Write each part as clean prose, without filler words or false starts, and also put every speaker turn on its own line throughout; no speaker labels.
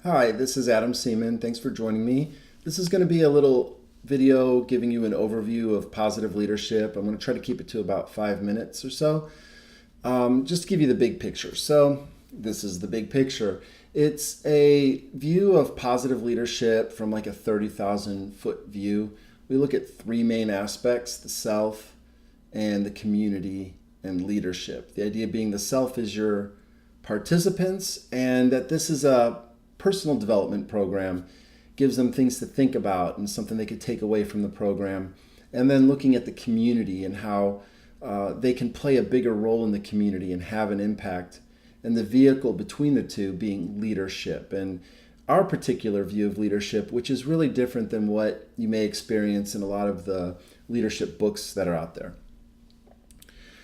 Hi, this is Adam Seaman. Thanks for joining me. This is going to be a little video giving you an overview of positive leadership. I'm going to try to keep it to about 5 minutes or so, just to give you the big picture. So, this is the big picture. It's a view of positive leadership from like a 30,000 foot view. We look at three main aspects: the self and the community and leadership. The idea being the self is your participants, and that this is a personal development program, gives them things to think about and something they could take away from the program. And then looking at the community and how they can play a bigger role in the community and have an impact. And the vehicle between the two being leadership. And our particular view of leadership, which is really different than what you may experience in a lot of the leadership books that are out there.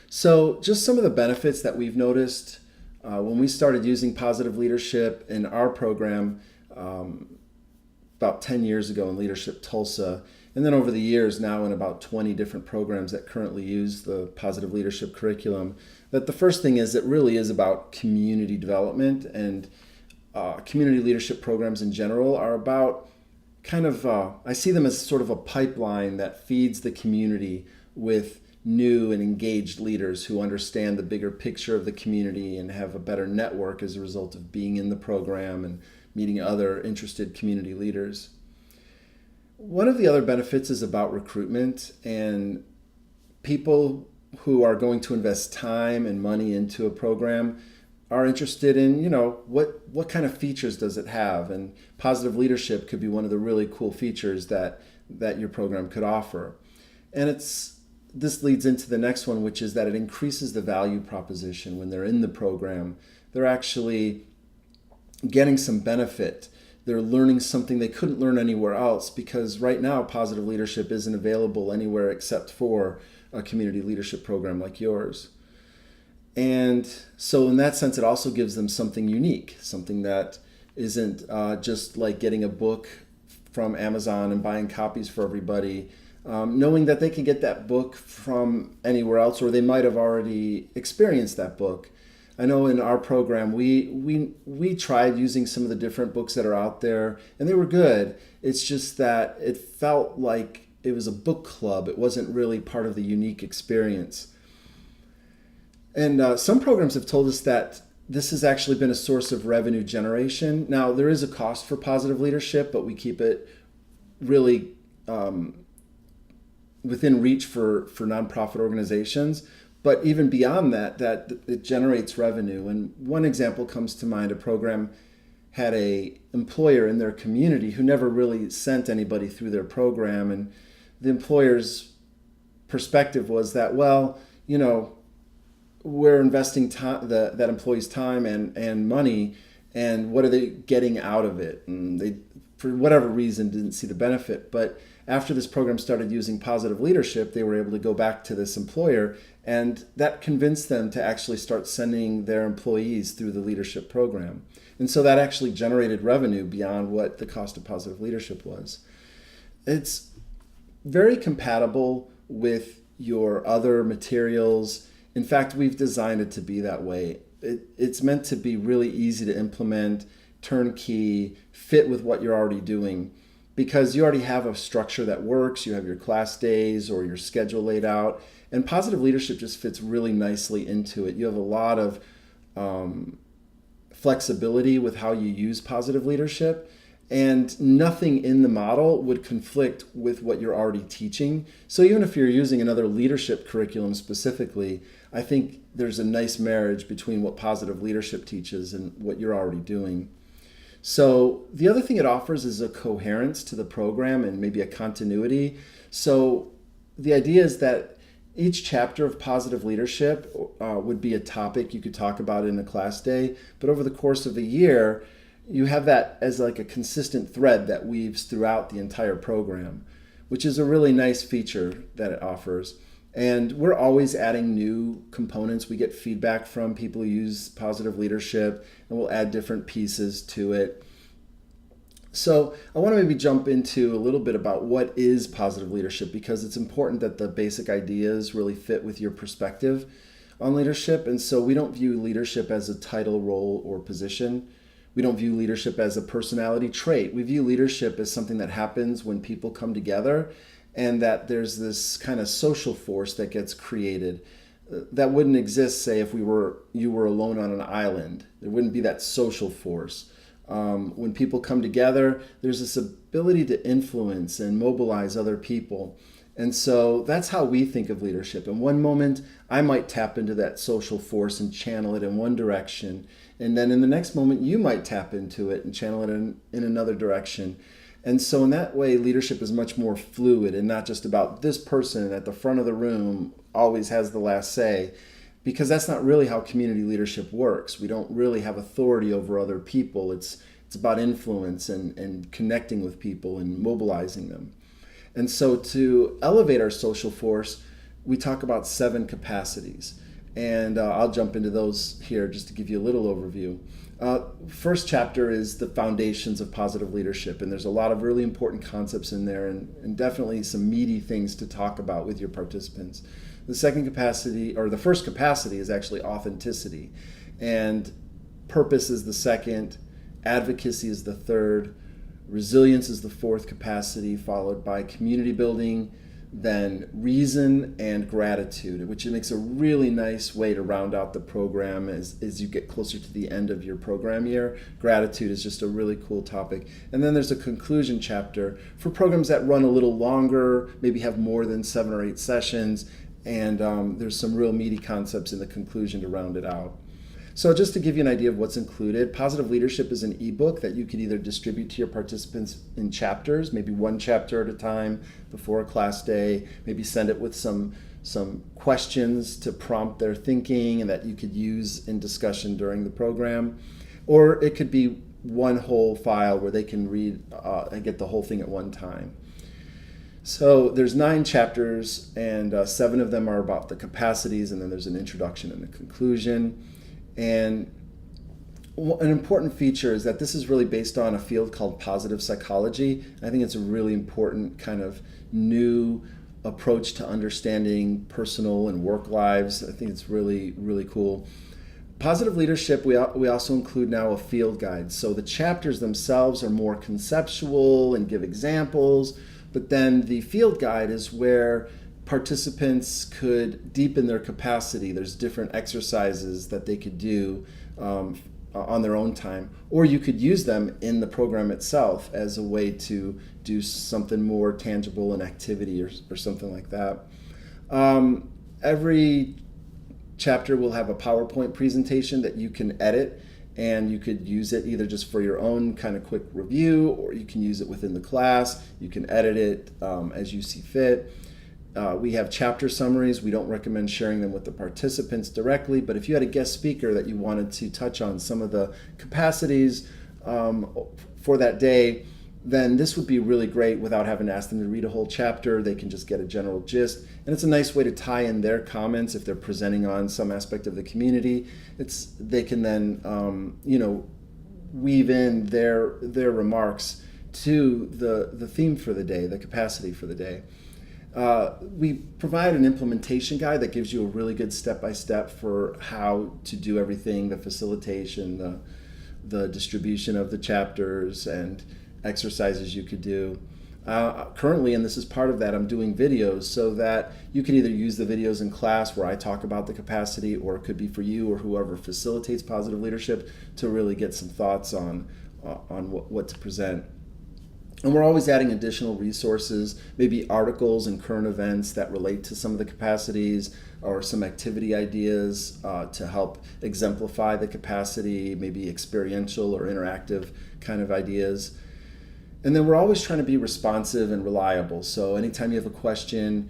So, just some of the benefits that we've noticed when we started using positive leadership in our program about 10 years ago in Leadership Tulsa, and then over the years now in about 20 different programs that currently use the positive leadership curriculum, that the first thing is it really is about community development, and community leadership programs in general are about I see them as sort of a pipeline that feeds the community with new and engaged leaders who understand the bigger picture of the community and have a better network as a result of being in the program and meeting other interested community leaders. One of the other benefits is about recruitment, and people who are going to invest time and money into a program are interested in, what kind of features does it have? And positive leadership could be one of the really cool features that your program could offer. And this leads into the next one, which is that it increases the value proposition. When they're in the program, they're actually getting some benefit. They're learning something they couldn't learn anywhere else, because right now positive leadership isn't available anywhere except for a community leadership program like yours. And so in that sense, it also gives them something unique, something that isn't just like getting a book from Amazon and buying copies for everybody. Knowing that they can get that book from anywhere else, or they might have already experienced that book. I know in our program, we tried using some of the different books that are out there, and they were good. It's just that it felt like it was a book club. It wasn't really part of the unique experience. And some programs have told us that this has actually been a source of revenue generation. Now, there is a cost for positive leadership, but we keep it really within reach for nonprofit organizations. But even beyond that it generates revenue. And one example comes to mind: a program had a employer in their community who never really sent anybody through their program. And the employer's perspective was that, well, we're investing that employee's time and money, and what are they getting out of it? And they, for whatever reason, didn't see the benefit. But after this program started using positive leadership, they were able to go back to this employer, and that convinced them to actually start sending their employees through the leadership program. And so that actually generated revenue beyond what the cost of positive leadership was. It's very compatible with your other materials. In fact, we've designed it to be that way. It's meant to be really easy to implement, turnkey, fit with what you're already doing, because you already have a structure that works. You have your class days or your schedule laid out, and positive leadership just fits really nicely into it. You have a lot of flexibility with how you use positive leadership, and nothing in the model would conflict with what you're already teaching. So even if you're using another leadership curriculum specifically, I think there's a nice marriage between what positive leadership teaches and what you're already doing. So the other thing it offers is a coherence to the program and maybe a continuity. So the idea is that each chapter of positive leadership would be a topic you could talk about in a class day, but over the course of a year, you have that as like a consistent thread that weaves throughout the entire program, which is a really nice feature that it offers. And we're always adding new components. We get feedback from people who use positive leadership, and we'll add different pieces to it. So I want to maybe jump into a little bit about what is positive leadership, because it's important that the basic ideas really fit with your perspective on leadership. And so we don't view leadership as a title, role, or position. We don't view leadership as a personality trait. We view leadership as something that happens when people come together, and that there's this kind of social force that gets created that wouldn't exist, say, if you were alone on an island. There wouldn't be that social force. When people come together, there's this ability to influence and mobilize other people. And so that's how we think of leadership. In one moment, I might tap into that social force and channel it in one direction. And then in the next moment, you might tap into it and channel it in another direction. And so in that way, leadership is much more fluid and not just about this person at the front of the room always has the last say, because that's not really how community leadership works. We don't really have authority over other people. It's about influence and connecting with people and mobilizing them. And so to elevate our social force, we talk about 7 capacities. And I'll jump into those here just to give you a little overview. First chapter is the foundations of positive leadership, and there's a lot of really important concepts in there and definitely some meaty things to talk about with your participants. The second capacity, or the first capacity, is actually authenticity, and purpose is the second, advocacy is the third, resilience is the fourth capacity, followed by community building, then reason and gratitude, which makes a really nice way to round out the program as you get closer to the end of your program year. Gratitude is just a really cool topic. And then there's a conclusion chapter for programs that run a little longer, maybe have more than 7 or 8 sessions, and there's some real meaty concepts in the conclusion to round it out. So just to give you an idea of what's included, Positive Leadership is an ebook that you could either distribute to your participants in chapters, maybe 1 chapter at a time before a class day, maybe send it with some questions to prompt their thinking and that you could use in discussion during the program. Or it could be one whole file where they can read and get the whole thing at one time. So there's 9 chapters, and 7 of them are about the capacities, and then there's an introduction and a conclusion. And an important feature is that this is really based on a field called positive psychology. I think it's a really important kind of new approach to understanding personal and work lives. I think it's really, really cool. Positive leadership, we also include now a field guide. So the chapters themselves are more conceptual and give examples, but then the field guide is where participants could deepen their capacity. There's different exercises that they could do on their own time, or you could use them in the program itself as a way to do something more tangible, an activity or something like that. Every chapter will have a PowerPoint presentation that you can edit, and you could use it either just for your own kind of quick review, or you can use it within the class. You can edit it as you see fit. We have chapter summaries. We don't recommend sharing them with the participants directly, but if you had a guest speaker that you wanted to touch on some of the capacities for that day, then this would be really great without having to ask them to read a whole chapter. They can just get a general gist. And it's a nice way to tie in their comments if they're presenting on some aspect of the community. They can then weave in their remarks to the theme for the day, the capacity for the day. We provide an implementation guide that gives you a really good step-by-step for how to do everything, the facilitation, the distribution of the chapters, and exercises you could do. Currently, and this is part of that, I'm doing videos so that you can either use the videos in class where I talk about the capacity, or it could be for you or whoever facilitates positive leadership to really get some thoughts on what to present. And we're always adding additional resources, maybe articles and current events that relate to some of the capacities, or some activity ideas to help exemplify the capacity, maybe experiential or interactive kind of ideas. And then we're always trying to be responsive and reliable. So anytime you have a question,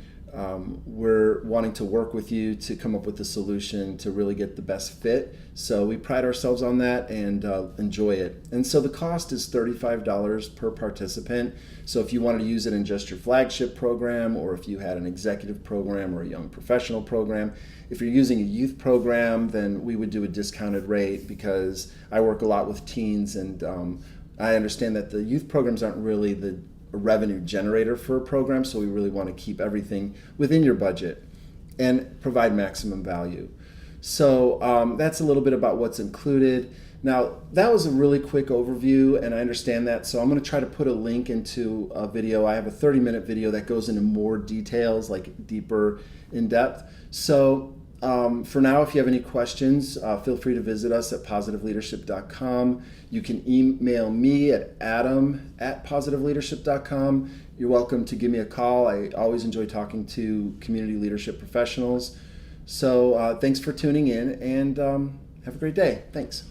we're wanting to work with you to come up with a solution to really get the best fit. So we pride ourselves on that and enjoy it. And so the cost is $35 per participant. So if you wanted to use it in just your flagship program, or if you had an executive program or a young professional program, if you're using a youth program, then we would do a discounted rate, because I work a lot with teens, and I understand that the youth programs aren't really the revenue generator for a program, so we really want to keep everything within your budget and provide maximum value. So that's a little bit about what's included. Now, that was a really quick overview, and I understand that, so I'm going to try to put a link into a video. I have a 30-minute video that goes into more details, like deeper in depth. So for now, if you have any questions, feel free to visit us at positiveleadership.com. You can email me at adam@positiveleadership.com. You're welcome to give me a call. I always enjoy talking to community leadership professionals. So thanks for tuning in, and have a great day. Thanks.